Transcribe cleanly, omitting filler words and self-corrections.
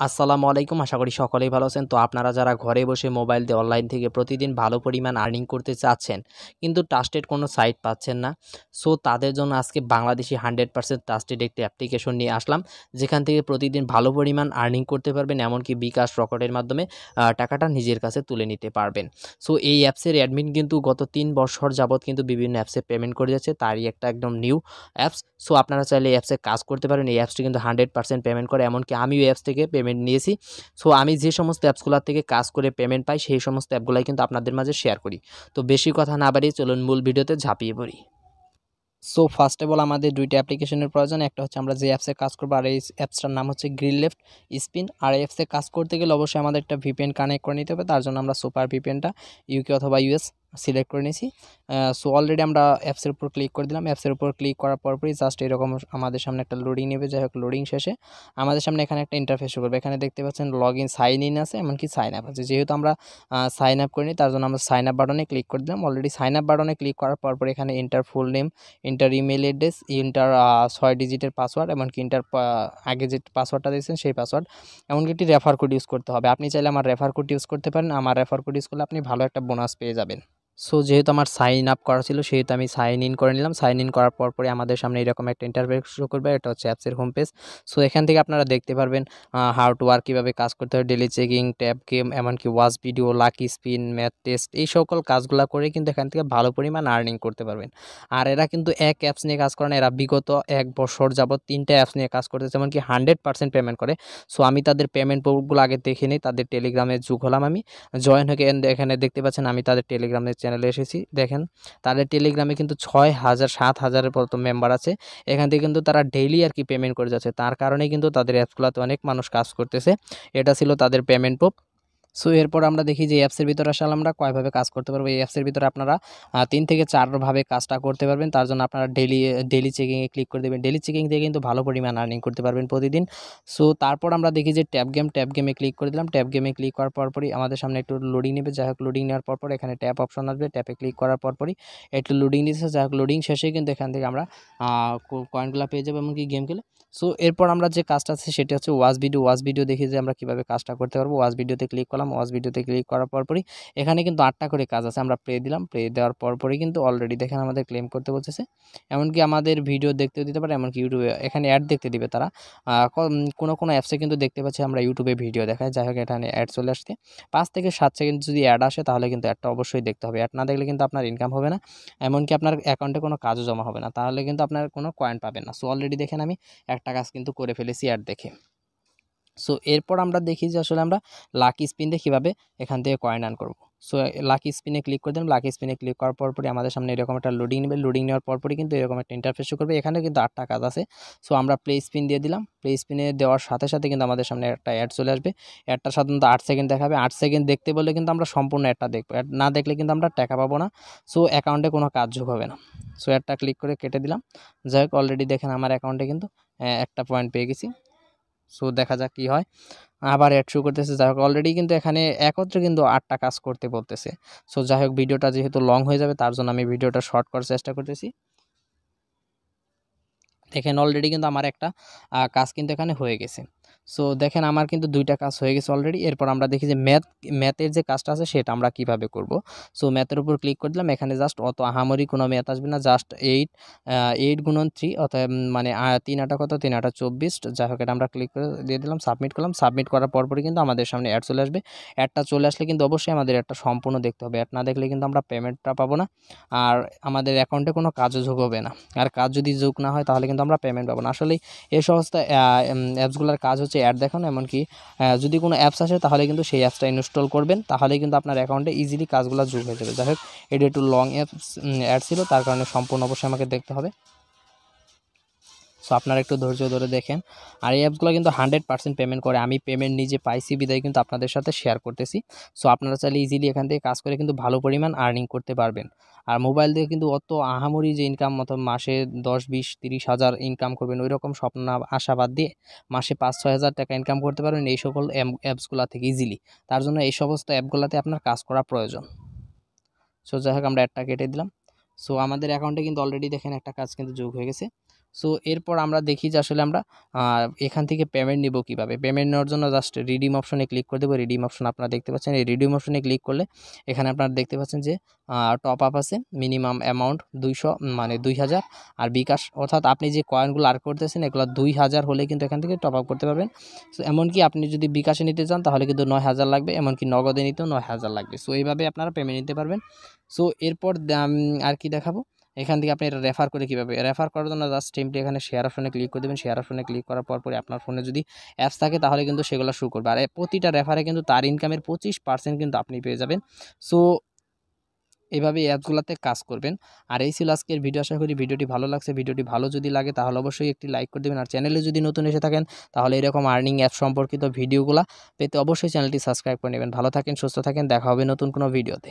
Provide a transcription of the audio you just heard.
আসসালামু আলাইকুম। আশা করি সকলেই ভালো আছেন। তো আপনারা যারা ঘরে বসে মোবাইল দিয়ে অনলাইন থেকে প্রতিদিন ভালো পরিমাণ আর্নিং করতে চাচ্ছেন, কিন্তু ট্রাস্টেড কোনো সাইট পাচ্ছেন না। সো তাদের জন্য আজকে বাংলাদেশি 100% ট্রাস্টেড একটি অ্যাপ্লিকেশন নিয়ে আসলাম। যেখান থেকে প্রতিদিন ভালো পরিমাণ আর্নিং করতে পারবেন, এমনকি বিকাশ রকেটের মাধ্যমে টাকাটা নিজের কাছে তুলে নিতে পারবেন। সো এই অ্যাপসের অ্যাডমিন কিন্তু গত ৩ বছর যাবৎ কিন্তু বিভিন্ন অ্যাপসে পেমেন্ট করে যাচ্ছে। তারই একটা একদম নিউ অ্যাপস। সো আপনারা চাইলে এই অ্যাপসে কাজ করতে পারেন। এই অ্যাপসটি কিন্তু 100% পেমেন্ট করে, এমনকি আমিও এই অ্যাপস থেকে পেমেন্ট নিয়েছি। সো আমি যে সমস্ত অ্যাপসগুলোর থেকে কাজ করে পেমেন্ট পাই, সেই সমস্ত অ্যাপগুলাই কিন্তু আপনাদের মাঝে শেয়ার করি। তো বেশি কথা না বাড়িয়ে চলুন মূল ভিডিওতে ঝাঁপিয়ে পড়ি। সো ফার্স্ট অফ অল আমাদের দুইটা অ্যাপ্লিকেশনের প্রয়োজন। একটা হচ্ছে আমরা যে অ্যাপসে কাজ করবো, আর এই অ্যাপসটার নাম হচ্ছে গ্রিন লেফট স্পিন। আর এই অ্যাপসে কাজ করতে গেলে অবশ্যই আমাদের একটা ভিপিএন কানেক্ট করে নিতে হবে। তার জন্য আমরা সুপার ভিপিএনটা ইউকে অথবা ইউএস সিলেক্ট করে নিয়েছি। সো অলরেডি আমরা অ্যাপসের উপর ক্লিক করে দিলাম। অ্যাপসের উপর ক্লিক করার পরপরই জাস্ট এরকম আমাদের সামনে একটা লোডিং নেবে। যাই হোক, লোডিং শেষে আমাদের সামনে এখানে একটা ইন্টারফেস শো করবে। এখানে দেখতে পাচ্ছেন লগ ইন, সাইন ইন আছে, এমনকি সাইন আপ আছে। যেহেতু আমরা সাইন আপ করিনি, তার জন্য আমরা সাইন আপ বাটনে ক্লিক করে দিলাম। অলরেডি সাইন আপ বাটনে ক্লিক করার পরপর এখানে enter full name, inter email address, inter 6 ডিজিটের পাসওয়ার্ড, এমনকি ইন্টার আগে যে পাসওয়ার্ডটা দিয়েছেন সেই পাসওয়ার্ড, এমনকি একটি রেফার কোড ইউজ করতে হবে। আপনি চাইলে আমার রেফার কোড ইউজ করতে পারেন। আমার রেফার কোড ইউজ করলে আপনি ভালো একটা বোনাস পেয়ে যাবেন। সো যেহেতু আমার সাইন আপ করা ছিল, সেহেতু আমি সাইন ইন করে নিলাম। সাইন ইন করার পরপরই আমাদের সামনে এরকম একটা ইন্টারফেস শো করবে। এটা হচ্ছে অ্যাপসের হোম পেজ। সো এখান থেকে আপনারা দেখতে পারবেন হাউ টু ওয়ার্ক, কীভাবে কাজ করতে হয়, ডেলি চেকিং, ট্যাব গেম, এমনকি watch video, lucky spin, math test, এই সকল কাজগুলো করে কিন্তু এখান থেকে ভালো পরিমাণ আর্নিং করতে পারবেন। আর এরা কিন্তু এক অ্যাপস নিয়ে কাজ করে না, এরা বিগত 1 বছর যাবৎ 3টা অ্যাপস নিয়ে কাজ করতেছে, এমনকি 100% পেমেন্ট করে। সো আমি তাদের পেমেন্ট প্রুফগুলো আগে দেখে নিই। তাদের টেলিগ্রামে যুগ হলাম আমি, জয়েন হয়ে এখানে দেখতে পাচ্ছেন আমি তাদের টেলিগ্রামের চ্যানেলে এসেছি। দেখেন তাদের টেলিগ্রামে কিন্তু 6,000 7,000-এর মতো মেম্বার আছে। এখান থেকে কিন্তু তারা ডেইলি আর কি পেমেন্ট করে যাচ্ছে। তার কারণেই কিন্তু তাদের অ্যাপসগুলোতে অনেক মানুষ কাজ করতেছে। এটা ছিল তাদের পেমেন্ট প্রুফ। সো এরপর আমরা দেখি যে অ্যাপসের ভিতরে আসলে আমরা কয়ভাবে কাজ করতে পারবো। এই অ্যাপসের ভিতরে আপনারা 3 থেকে 4 ভাবে কাজটা করতে পারবেন। তার জন্য আপনারা ডেইলি চেকিংয়ে ক্লিক করে দেবেন। ডেইলি চেকিং দিয়ে কিন্তু ভালো পরিমাণ আর্নিং করতে পারবেন প্রতিদিন। সো তারপর আমরা দেখি যে ট্যাব গেমে ক্লিক করে দিলাম। ট্যাব গেমে ক্লিক করার পরপরই আমাদের সামনে একটু লোডিং নেবে। যাই হোক, লোডিং নেওয়ার পরপর এখানে ট্যাপ অপশন আসবে। ট্যাপে ক্লিক করার পরপরই একটু লোডিং দিচ্ছে। যাই হোক, লোডিং শেষে কিন্তু এখান থেকে আমরা কয়েনগুলো পেয়ে যাবো, এমনকি গেম খেলে। সো এরপর আমরা যে কাজটা আছে সেটা হচ্ছে ওয়াচ ভিডিও। ওয়াচ ভিডিও দেখি যে আমরা কীভাবে কাজটা করতে পারবো। ওয়াচ ভিডিওতে ক্লিক করলাম। ওয়াচ ভিডিওতে ক্লিক করার পরপরই এখানে কিন্তু 8টা করে কাজ আছে। আমরা প্লে দিলাম। প্লে দেওয়ার পরপরই কিন্তু অলরেডি দেখেন আমাদের ক্লেম করতে বলতেছে। এমনকি আমাদের ভিডিও দেখতেও দিতে পারে, এমনকি ইউটিউবে এখানে অ্যাড দেখতে দিবে তারা। কোনো অ্যাপসে কিন্তু দেখতে পাচ্ছি আমরা ইউটিউবে ভিডিও দেখায়। যাই হোক, এখানে অ্যাড চলে আসছে। 5 থেকে 7 সেকেন্ড যদি অ্যাড আসে তাহলে কিন্তু অ্যাডটা অবশ্যই দেখতে হবে। অ্যাড না দেখলে কিন্তু আপনার ইনকাম হবে না, এমনকি আপনার অ্যাকাউন্টে কোনো কাজও জমা হবে না। তাহলে কিন্তু আপনার কোনো কয়েন পাবেন না। সো অলরেডি দেখেন আমি একটা কাজ কিন্তু করে ফেলেছি অ্যাড দেখে। সো এরপর আমরা দেখি যে আসলে আমরা লাকি স্পিন দিয়ে কীভাবে এখান থেকে কয়েন আর্ন করব। সো লাকি স্পিনে ক্লিক করে দিলাম। লাকি স্পিনে ক্লিক করার পরপরই আমাদের সামনে এরকম একটা লোডিং নেবে। লোডিং নেওয়ার পরপরই কিন্তু এরকম একটা ইন্টারফেস শো করবে। এখানেও কিন্তু 8টা কাজ আছে। সো আমরা প্লে স্পিন দিয়ে দিলাম। প্লে স্পিনে দেওয়ার সাথে সাথে কিন্তু আমাদের সামনে একটা অ্যাড চলে আসবে। অ্যাডটা সাধারণত 8 সেকেন্ড দেখাবে। 8 সেকেন্ড দেখতে বললে কিন্তু আমরা সম্পূর্ণ অ্যাডটা দেখবো। অ্যাড না দেখলে কিন্তু আমরা টাকা পাবো না। সো অ্যাকাউন্টে কোনো কাজ যোগ হবে না। সো অ্যাডটা ক্লিক করে কেটে দিলাম। যাই হোক, অলরেডি দেখেন আমার অ্যাকাউন্টে কিন্তু একটা পয়েন্ট পেয়ে গেছি। সো দেখা যাক কী হয়। আবার অ্যাড শো করতেছে। যাই হোক, অলরেডি কিন্তু এখানে একত্রে কিন্তু 8টা কাজ করতে বলতেছে। সো যাই হোক, ভিডিওটা যেহেতু লং হয়ে যাবে তার জন্য আমি ভিডিওটা শর্ট করার চেষ্টা করতেছি। দেখেন অলরেডি কিন্তু আমার একটা কাজ কিন্তু এখানে হয়ে গেছে। সো দেখেন আমার কিন্তু 2টা কাজ হয়ে গেছে অলরেডি। এরপর আমরা দেখি যে ম্যাথের যে কাজটা আছে সেটা আমরা কিভাবে করব। সো ম্যাথের উপর ক্লিক করে দিলাম। এখানে জাস্ট অত আহামরি কোনো ম্যাথ আসবে না। জাস্ট 8 গুণন 3, অর্থাৎ মানে 3 আটা কত, 3 আটা 24। যাই হোক, এটা আমরা ক্লিক করে দিয়ে দিলাম, সাবমিট করলাম। সাবমিট করার পরপরই কিন্তু আমাদের সামনে অ্যাড চলে আসবে। অ্যাডটা চলে আসলে কিন্তু অবশ্যই আমাদের একটা সম্পূর্ণ দেখতে হবে। অ্যাড না দেখলে কিন্তু আমরা পেমেন্টটা পাবো না, আর আমাদের অ্যাকাউন্টে কোনো কাজও যোগ হবে না। আর কাজ যদি যোগ না হয় তাহলে কিন্তু আমরা পেমেন্ট পাবো না। আসলেই এই সমস্ত অ্যাপসগুলোর কাজ হচ্ছে অ্যাড দেখানো। এমনকি যদি কোনো অ্যাপস আসে তাহলে কিন্তু সেই অ্যাপসটা ইনস্টল করবেন, তাহলেই কিন্তু আপনার অ্যাকাউন্টে ইজিলি কাজগুলো যোগ হয়ে যাবে। যাই হোক, এটা একটু লং অ্যাড ছিল, তার কারণে সম্পূর্ণ অবশ্যই আমাকে দেখতে হবে। সো আপনারা একটু ধৈর্য ধরে দেখেন। আর এই অ্যাপসগুলো কিন্তু 100% পেমেন্ট করে। আমি পেমেন্ট নিজে পাইছি বিদায় কিন্তু আপনাদের সাথে শেয়ার করতেছি। সো আপনারা চাইলে ইজিলি এখান থেকে কাজ করে কিন্তু ভালো পরিমাণ আর্নিং করতে পারবেন। আর মোবাইল দিয়ে কিন্তু অত আহামরি যে ইনকাম, মতো মাসে 10, 20, 30 হাজার ইনকাম করবেন ওই রকম স্বপ্ন আশাবাদ দিয়ে মাসে 5-6 হাজার টাকা ইনকাম করতে পারবেন এই সকল অ্যাপসগুলো থেকে ইজিলি। তার জন্য এই সমস্ত অ্যাপগুলোতে আপনার কাজ করা প্রয়োজন। সো যাই হোক, আমরা একটা কেটে দিলাম। সো আমাদের অ্যাকাউন্টে কিন্তু অলরেডি দেখেন একটা কাজ কিন্তু যোগ হয়ে গেছে। সো এরপর আমরা দেখি যে আসলে আমরা এখান থেকে পেমেন্ট নিব কিভাবে। পেমেন্ট নেওয়ার জন্য জাস্ট রিডিম অপশনে ক্লিক করে দেবো। রিডিম অপশন আপনারা দেখতে পাচ্ছেন, এই রিডিম অপশনে ক্লিক করলে এখানে আপনারা দেখতে পাচ্ছেন যে টপ আপ আছে, মিনিমাম অ্যামাউন্ট 200 মানে 2000। আর বিকাশ অর্থাৎ আপনি যে কয়েনগুলো আর করতেছেন এগুলো 2000 হলে কিন্তু এখান থেকে টপ আপ করতে পারবেন। সো এমনকি আপনি যদি বিকাশে নিতে চান তাহলে কিন্তু 9000 লাগবে, এমনকি নগদে নিতেও 9000 লাগবে। সো এইভাবে আপনারা পেমেন্ট নিতে পারবেন। সো এরপর আর কি দেখাবো, এখান থেকে আপনি এটা রেফার করে কীভাবে, রেফার করার জন্য জাস্ট সিম্পলি এখানে শেয়ার অপশনে ক্লিক করে দেবেন। শেয়ার অপশনে ক্লিক করার পরে আপনার ফোনে যদি অ্যাপস থাকে তাহলে কিন্তু সেগুলো শো করবে। আর প্রতিটা রেফারে কিন্তু তার ইনকামের 25% কিন্তু আপনি পেয়ে যাবেন। সো এভাবে অ্যাপসগুলোতে কাজ করবেন। আর এই ছিল আজকের ভিডিও। আশা করি ভিডিওটি ভালো লাগছে। ভিডিওটি ভালো যদি লাগে তাহলে অবশ্যই একটি লাইক করে দেবেন। আর চ্যানেলে যদি নতুন এসে থাকেন তাহলে এরকম আর্নিং অ্যাপ সম্পর্কিত ভিডিওগুলো পেতে অবশ্যই চ্যানেলটি সাবস্ক্রাইব করে নেবেন। ভালো থাকেন, সুস্থ থাকেন, দেখা হবে নতুন কোনো ভিডিওতে।